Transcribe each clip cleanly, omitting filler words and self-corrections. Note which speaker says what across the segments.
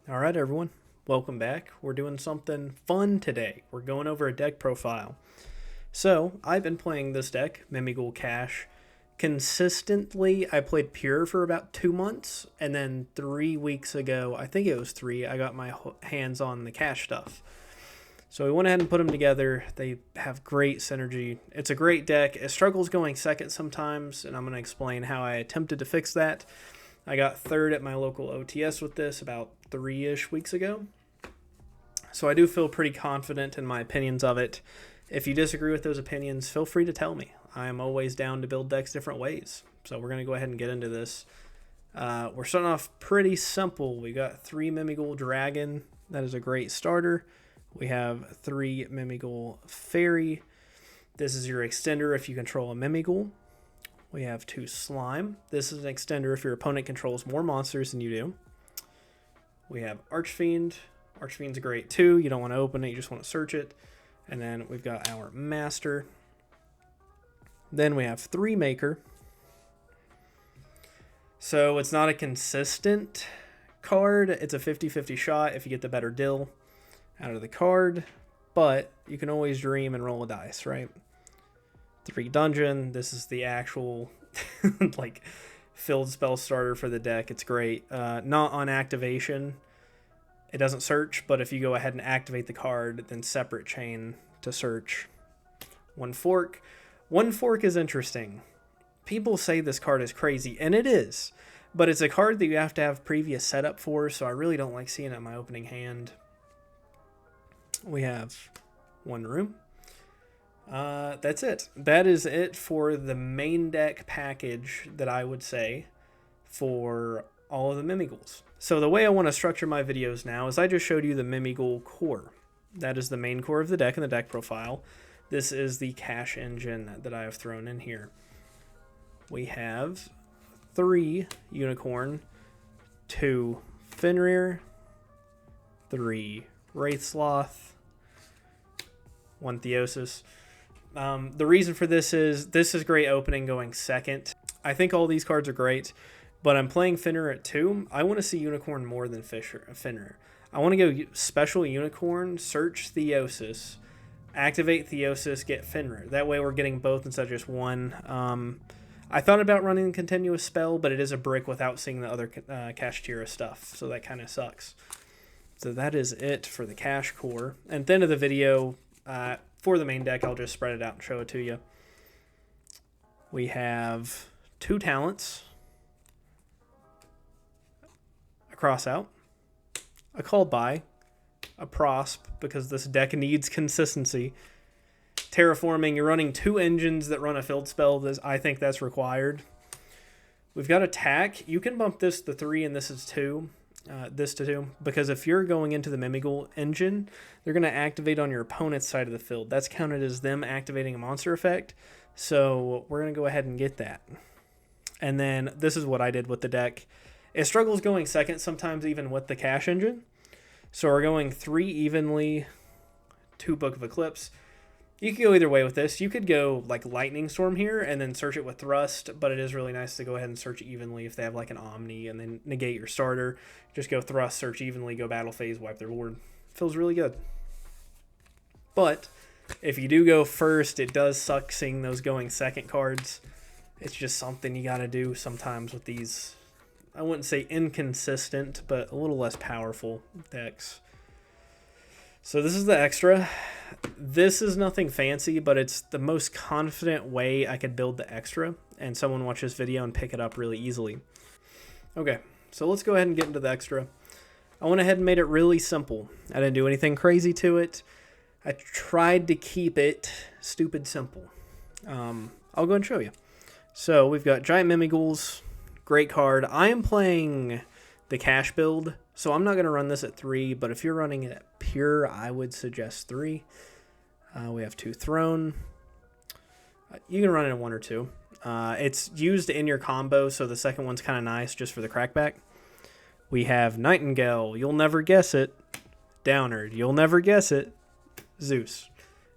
Speaker 1: All right, everyone. Welcome back. We're doing something fun today. We're going over a deck profile. So, I've been playing this deck, Mimighoul Cash. Consistently, I played Pure for about 2 months, and then 3 weeks ago, I think it was three, I got my hands on the Cash stuff. So we went ahead and put them together. They have great synergy. It's a great deck. It struggles going second sometimes, and I'm going to explain how I attempted to fix that. I got third at my local OTS with this about 3-ish weeks ago. So I do feel pretty confident in my opinions of it. If you disagree with those opinions, feel free to tell me. I am always down to build decks different ways. So we're going to go ahead and get into this. We're starting off pretty simple. We got 3 Mimighoul Dragon. That is a great starter. We have 3 Mimighoul Fairy. This is your extender if you control a Mimighoul. We have 2 Slime. This is an extender if your opponent controls more monsters than you do. We have Archfiend. Archfiend's great too. You don't want to open it, you just want to search it. And then we've got our Master. Then we have 3 Maker. So it's not a consistent card. It's a 50-50 shot if you get the better deal out of the card. But you can always dream and roll a dice, right? 3 Dungeon. This is the actual like filled spell starter for the deck. It's great. Not on activation. It doesn't search, but if you go ahead and activate the card, then separate chain to search. 1 Fork. 1 Fork is interesting. People say this card is crazy, and it is. But it's a card that you have to have previous setup for, so I really don't like seeing it in my opening hand. We have 1 Room. That's it. That is it for the main deck package that I would say for all of the Mimighouls. So the way I want to structure my videos now is I just showed you the Mimighoul core. That is the main core of the deck and the deck profile. This is the cash engine that I have thrown in here. We have 3 Unicorn, 2 Fenrir, 3 Wraithsloth, 1 Theosis. The reason for this is great opening going second. I think all these cards are great, but I'm playing Fenrir at 2. I want to see Unicorn more than Fenrir. I want to go special Unicorn, search Theosis, activate Theosis, get Fenrir. That way we're getting both instead of just one. I thought about running a continuous spell, but it is a brick without seeing the other Kashtira stuff, so that kind of sucks. So that is it for the Cash core. And at the end of the video, for the main deck, I'll just spread it out and show it to you. We have 2 talents, a cross out, a called by, a prosp, because this deck needs consistency. Terraforming, you're running 2 engines that run a field spell. I think that's required. We've got attack. You can bump this to 3 and this is 2. This to 2, because if you're going into the Mimighoul engine, they're going to activate on your opponent's side of the field. That's counted as them activating a monster effect, so we're going to go ahead and get that. And then this is what I did with the deck. It struggles going second sometimes even with the cash engine, so we're going 3 evenly, 2 Book of Eclipse. You could go either way with this. You could go like Lightning Storm here and then search it with Thrust, but it is really nice to go ahead and search evenly if they have like an Omni and then negate your starter. Just go Thrust, search evenly, go Battle Phase, wipe their board. Feels really good. But if you do go first, it does suck seeing those going second cards. It's just something you got to do sometimes with these, I wouldn't say inconsistent, but a little less powerful decks. So this is the extra. This is nothing fancy, but it's the most confident way I could build the extra, and someone watch this video and pick it up really easily. Okay, so let's go ahead and get into the extra. I went ahead and made it really simple. I didn't do anything crazy to it. I tried to keep it stupid simple. I'll go ahead and show you. So we've got Giant Mimighouls, great card. I am playing the cash build, so I'm not going to run this at 3, but if you're running it at pure, I would suggest 3. We have 2 Throne. You can run it at 1 or 2. It's used in your combo, so the second one's kind of nice just for the crackback. We have Nightingale. You'll never guess it. Downard. You'll never guess it. Zeus.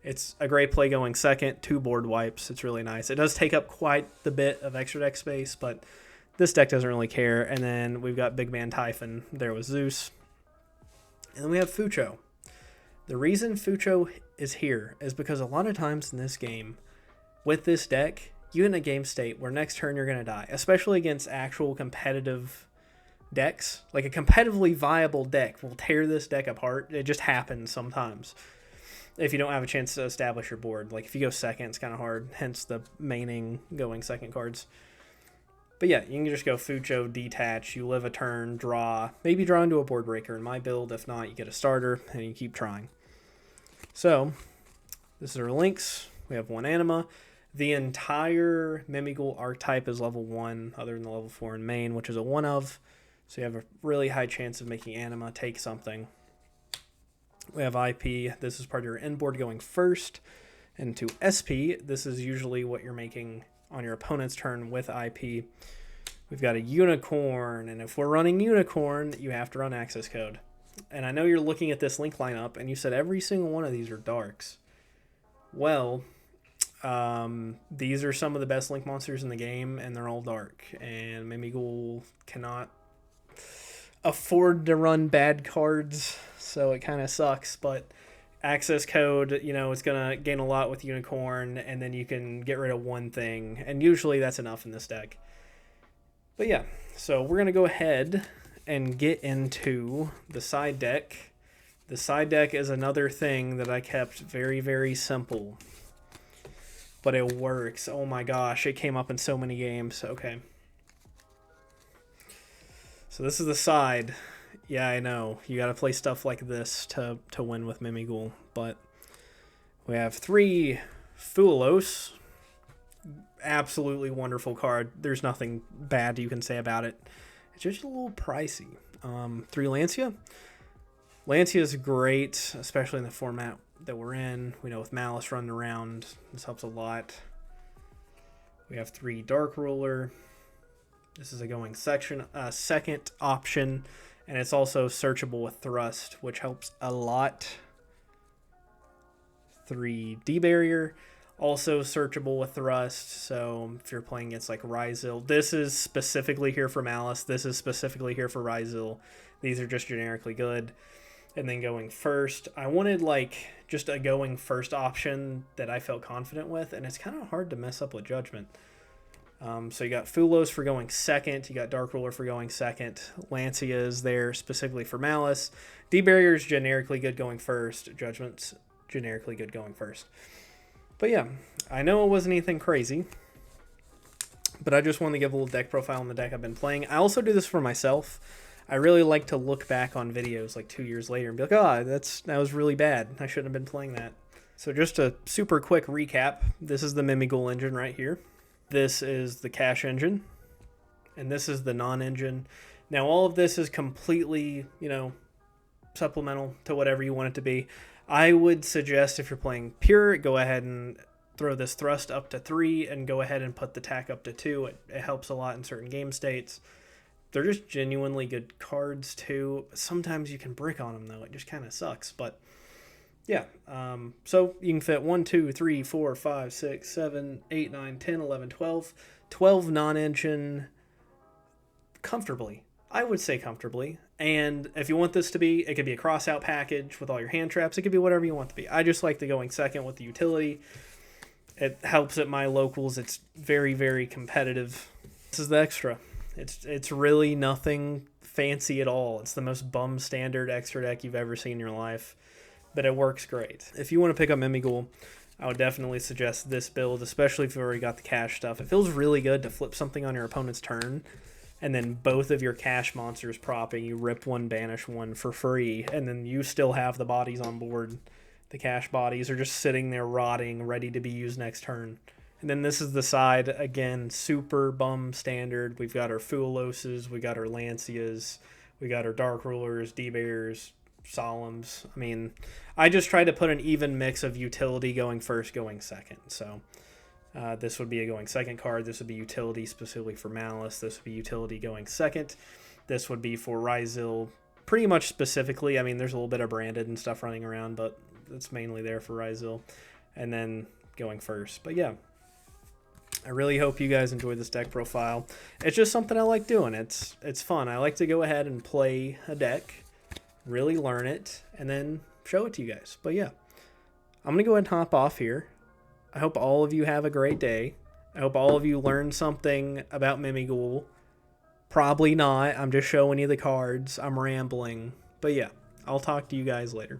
Speaker 1: It's a great play going second. 2 board wipes. It's really nice. It does take up quite the bit of extra deck space, but this deck doesn't really care. And then we've got Big Man Typhon there with Zeus. And then we have Fucho. The reason Fucho is here is because a lot of times in this game, with this deck, you in a game state where next turn you're going to die, especially against actual competitive decks. Like a competitively viable deck will tear this deck apart. It just happens sometimes if you don't have a chance to establish your board. Like if you go second, it's kind of hard, hence the maining going second cards. But yeah, you can just go Fucho, detach, you live a turn, draw, maybe draw into a board breaker in my build. If not, you get a starter and you keep trying. So this is our links. We have one anima. The entire Mimighoul archetype is level 1, other than the level 4 in main, which is a 1 of. So you have a really high chance of making anima take something. We have IP. This is part of your end board going first. And to SP, this is usually what you're making on your opponent's turn with IP. We've got a unicorn, and if we're running unicorn, you have to run access code. And I know you're looking at this link lineup, and you said every single one of these are darks. Well, these are some of the best link monsters in the game, and they're all dark. And Mimighoul cannot afford to run bad cards, so it kind of sucks. But access code, you know, it's going to gain a lot with unicorn, and then you can get rid of one thing, and usually that's enough in this deck. But yeah, so we're going to go ahead and get into the side deck. The side deck is another thing that I kept very, very simple, but it works. Oh my gosh, it came up in so many games. Okay. So this is the side. Yeah, I know. You got to play stuff like this to win with Mimighoul. But we have 3 Fulos. Absolutely wonderful card. There's nothing bad you can say about it. It's just a little pricey. 3 Lancia. Lancia is great, especially in the format that we're in. We know with Malice running around, this helps a lot. We have 3 Dark Ruler. This is a going second option, and it's also searchable with Thrust, which helps a lot. 3 D-Barrier, also searchable with Thrust, so if you're playing against like Ryzil, this is specifically here for Malice, this is specifically here for Ryzil. These are just generically good. And then going first, I wanted like just a going first option that I felt confident with, and it's kind of hard to mess up with Judgment. So you got Fulos for going second, you got Dark Ruler for going second, Lancia is there specifically for Malice, D-Barrier is generically good going first, Judgment's generically good going first. But yeah, I know it wasn't anything crazy, but I just wanted to give a little deck profile on the deck I've been playing. I also do this for myself. I really like to look back on videos like 2 years later and be like, oh, that was really bad. I shouldn't have been playing that. So just a super quick recap. This is the Mimighoul engine right here. This is the cash engine. And this is the non-engine. Now all of this is completely, you know, supplemental to whatever you want it to be. I would suggest if you're playing pure, go ahead and throw this thrust up to 3 and go ahead and put the tack up to 2. It helps a lot in certain game states. They're just genuinely good cards too. Sometimes you can brick on them though. It just kind of sucks. But yeah, so you can fit 1, 2, 3, 4, 5, 6, 7, 8, 9, 10, 11, 12. 12 non-engine comfortably. I would say comfortably. And if you want this to be, it could be a cross-out package with all your hand traps. It could be whatever you want it to be. I just like the going second with the utility. It helps at my locals. It's very, very competitive. This is the extra. It's really nothing fancy at all. It's the most bum standard extra deck you've ever seen in your life, but it works great. If you want to pick up Mimighoul, I would definitely suggest this build, especially if you've already got the cash stuff. It feels really good to flip something on your opponent's turn, and then both of your cash monsters propping, you rip one, banish one for free, and then you still have the bodies on board. The cash bodies are just sitting there rotting, ready to be used next turn. And then this is the side, again, super bum standard. We've got our Fuloses, we got our Lancias, we got our Dark Rulers, D-Bears, Solemns. I mean, I just tried to put an even mix of utility going first, going second. So this would be a going second card. This would be utility specifically for Malice. This would be utility going second. This would be for Ryzil pretty much specifically. I mean, there's a little bit of branded and stuff running around, but it's mainly there for Ryzil. And then going first. But yeah. I really hope you guys enjoy this deck profile. It's just something I like doing. It's fun. I like to go ahead and play a deck, really learn it, and then show it to you guys. But yeah, I'm going to go ahead and hop off here. I hope all of you have a great day. I hope all of you learned something about Mimighoul. Probably not. I'm just showing you the cards. I'm rambling. But yeah, I'll talk to you guys later.